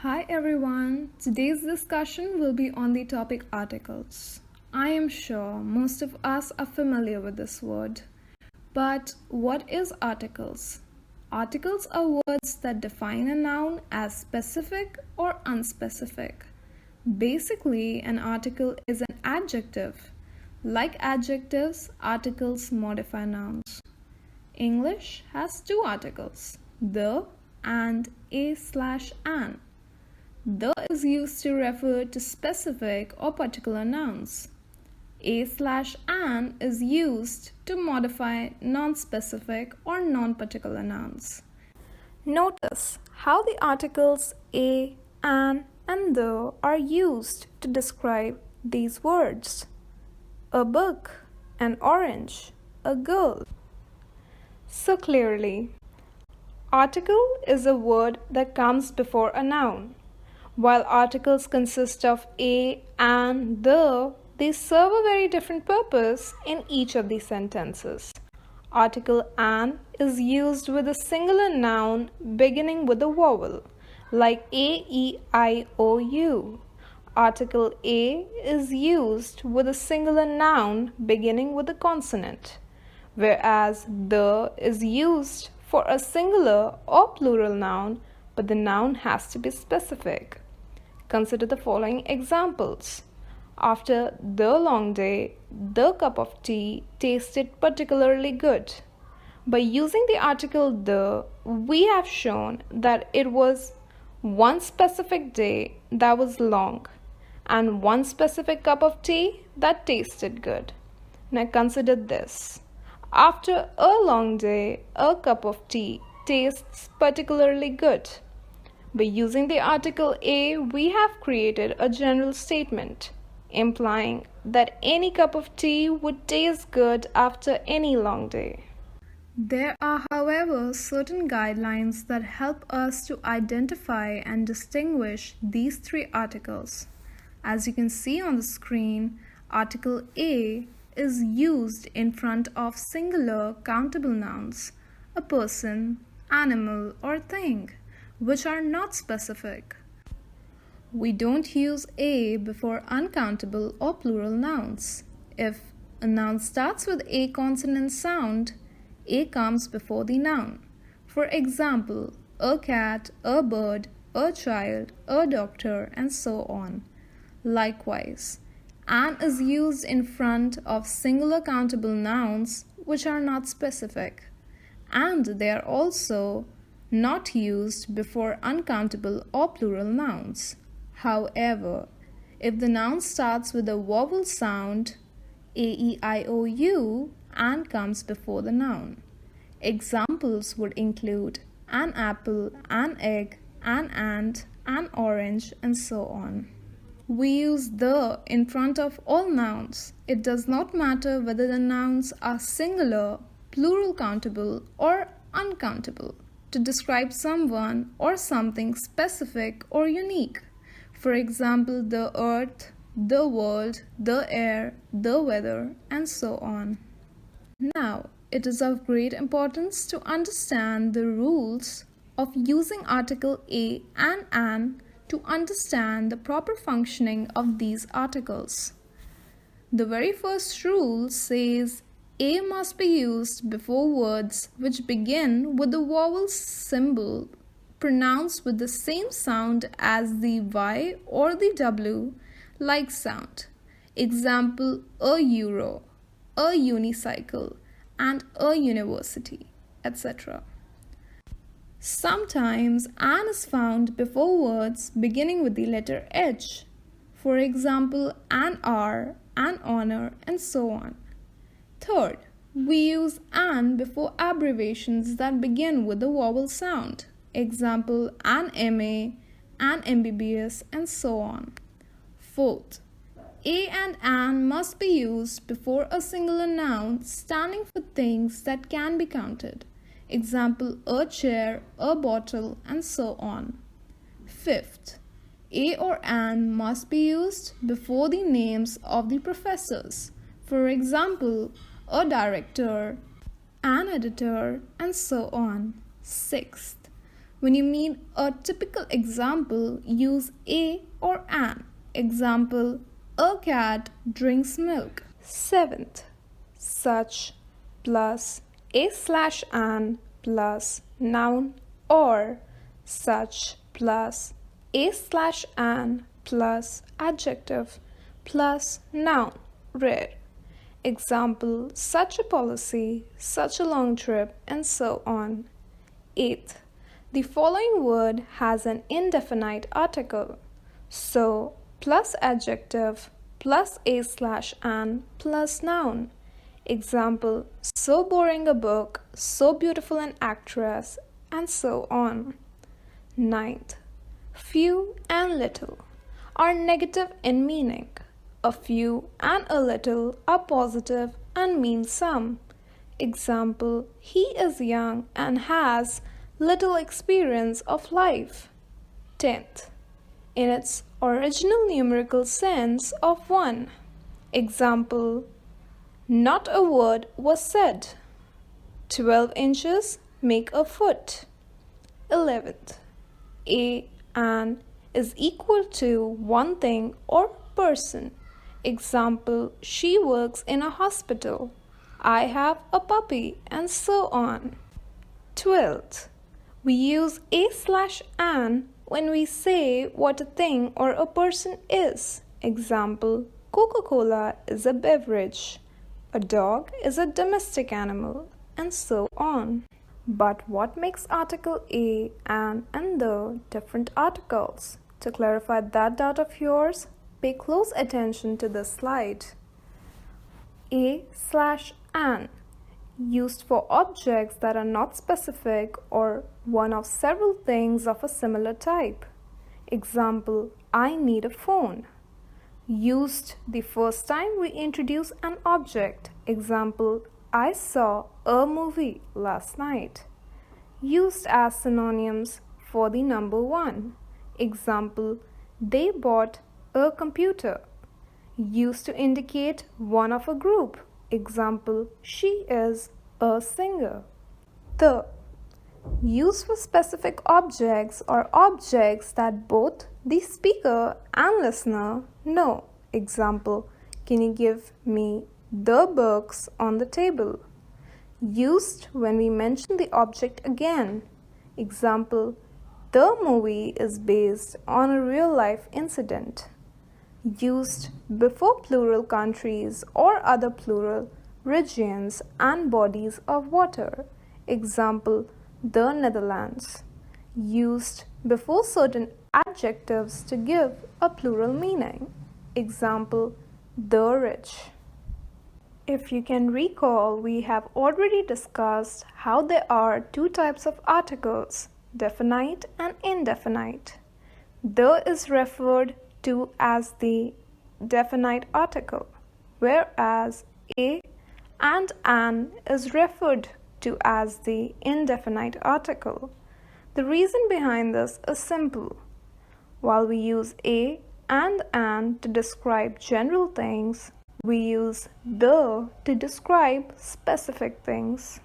Hi everyone, today's discussion will be on the topic articles. I am sure most of us are familiar with this word. But what is articles? Articles are words that define a noun as specific or unspecific. Basically, an article is an adjective. Like adjectives, articles modify nouns. English has two articles, the and a/an. The is used to refer to specific or particular nouns. A/an is used to modify non-specific or non-particular nouns. Notice how the articles a, an, and the are used to describe these words. A book, an orange, a girl. So clearly, article is a word that comes before a noun. While articles consist of a, and, the, they serve a very different purpose in each of these sentences. Article an is used with a singular noun beginning with a vowel, like a, e, I, o, u. Article a is used with a singular noun beginning with a consonant, whereas the is used for a singular or plural noun, but the noun has to be specific. Consider the following examples. After the long day, the cup of tea tasted particularly good. By using the article the, we have shown that it was one specific day that was long and one specific cup of tea that tasted good. Now consider this. After a long day, a cup of tea tastes particularly good. By using the article a, we have created a general statement, implying that any cup of tea would taste good after any long day. There are, however, certain guidelines that help us to identify and distinguish these three articles. As you can see on the screen, article a is used in front of singular countable nouns, a person, animal, or thing, which are not specific. We don't use a before uncountable or plural nouns. If a noun starts with a consonant sound, a comes before the noun. For example, a cat, a bird, a child, a doctor, and so on. Likewise, an is used in front of singular countable nouns which are not specific, and they are also not used before uncountable or plural nouns. However, if the noun starts with a vowel sound, a, e, I, o, u, and comes before the noun. Examples would include an apple, an egg, an ant, an orange, and so on. We use the in front of all nouns. It does not matter whether the nouns are singular, plural countable, or uncountable, to describe someone or something specific or unique. For example, the earth, the world, the air, the weather, and so on. Now, it is of great importance to understand the rules of using article a and an to understand the proper functioning of these articles. The very first rule says A must be used before words which begin with the vowel symbol pronounced with the same sound as the Y or the W like sound. Example, a euro, a unicycle, and a university, etc. Sometimes an is found before words beginning with the letter H. For example, an hour, an honor, and so on. Third, we use an before abbreviations that begin with the vowel sound. Example, an MA, an MBBS, and so on. Fourth, a and an must be used before a singular noun standing for things that can be counted. Example, a chair, a bottle, and so on. Fifth, a or an must be used before the names of the professors. For example, a director, an editor, and so on. Sixth, when you mean a typical example, use a or an. Example, a cat drinks milk. Seventh, such plus a/an plus noun or such plus a/an plus adjective plus noun, rare. Example, such a policy, such a long trip, and so on. Eighth, the following word has an indefinite article. So, plus adjective plus a/an plus noun. Example, so boring a book, so beautiful an actress, and so on. Ninth, few and little are negative in meaning. A few and a little are positive and mean some. Example, he is young and has little experience of life. 10th, in its original numerical sense of 1. Example, not a word was said. 12 inches make a foot. 11th, an is equal to one thing or person. Example, she works in a hospital. I have a puppy, and so on. 12th, we use a/an when we say what a thing or a person is. Example, Coca-Cola is a beverage. A dog is a domestic animal, and so on. But what makes article a, an, and the different articles? To clarify that doubt of yours, pay close attention to this slide. A/an, used for objects that are not specific or one of several things of a similar type. Example, I need a phone. Used the first time we introduce an object. Example, I saw a movie last night. Used as synonyms for the number 1. Example, they bought a computer. Used to indicate one of a group. Example, she is a singer. The used for specific objects or objects that both the speaker and listener know. Example, can you give me the books on the table? Used when we mention the object again. Example, the movie is based on a real-life incident. Used before plural countries or other plural regions and bodies of water. Example, the Netherlands. Used before certain adjectives to give a plural meaning. Example, the rich. If you can recall, we have already discussed how there are two types of articles, definite and indefinite. The is referred to as the definite article, whereas a and an is referred to as the indefinite article. The reason behind this is simple. While we use a and an to describe general things, we use the to describe specific things.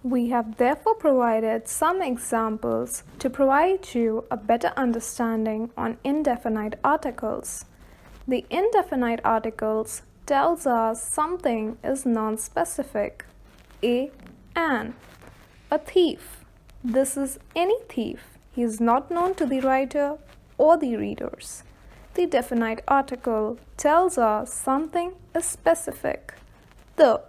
We have therefore provided some examples to provide you a better understanding on indefinite articles. The indefinite articles tells us something is non-specific. An. A thief. This is any thief. He is not known to the writer or the readers. The definite article tells us something is specific. The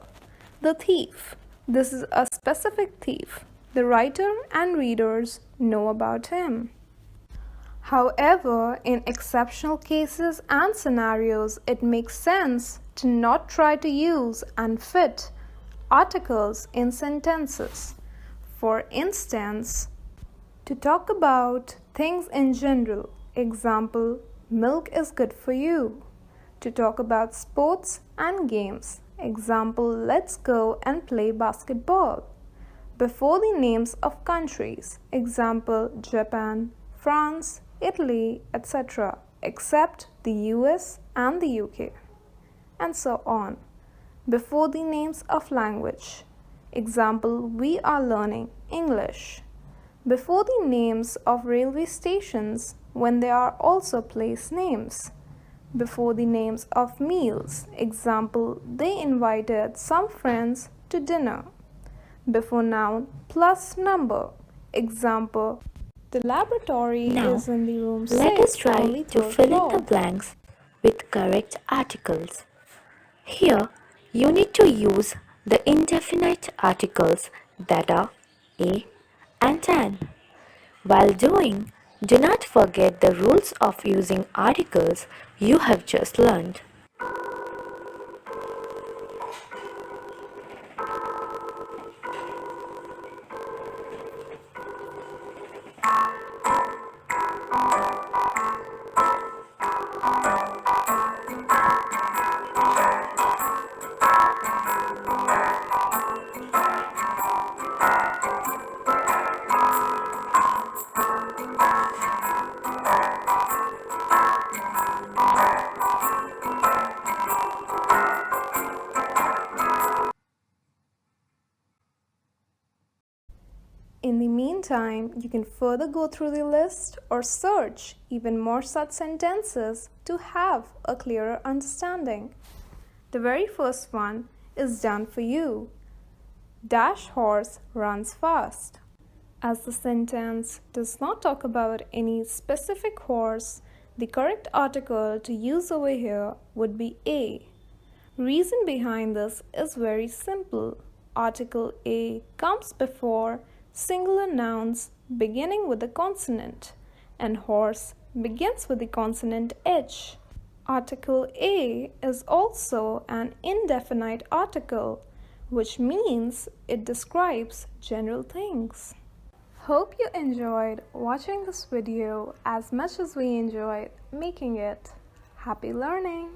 thief. This is a specific thief. The writer and readers know about him. However, in exceptional cases and scenarios, it makes sense to not try to use and fit articles in sentences. For instance, to talk about things in general, example, milk is good for you. To talk about sports and games, example, let's go and play basketball. Before the names of countries, example, Japan, France, Italy, etc., except the US and the UK, and so on. Before the names of language, example, we are learning English. Before the names of railway stations, when there are also place names. Before the names of meals, example, they invited some friends to dinner. Before noun plus number, example, the laboratory Now, is in the room 6, let us try only to third fill floor. in the blanks with correct articles. Here, you need to use the indefinite articles that are a and an. While doing, do not forget the rules of using articles you have just learned. In the meantime, you can further go through the list or search even more such sentences to have a clearer understanding. The very first one is done for you. Dash horse runs fast. As the sentence does not talk about any specific horse, the correct article to use over here would be a. Reason behind this is very simple. Article a comes before singular nouns beginning with a consonant, and horse begins with the consonant H. Article A is also an indefinite article, which means it describes general things. Hope you enjoyed watching this video as much as we enjoyed making it. Happy learning!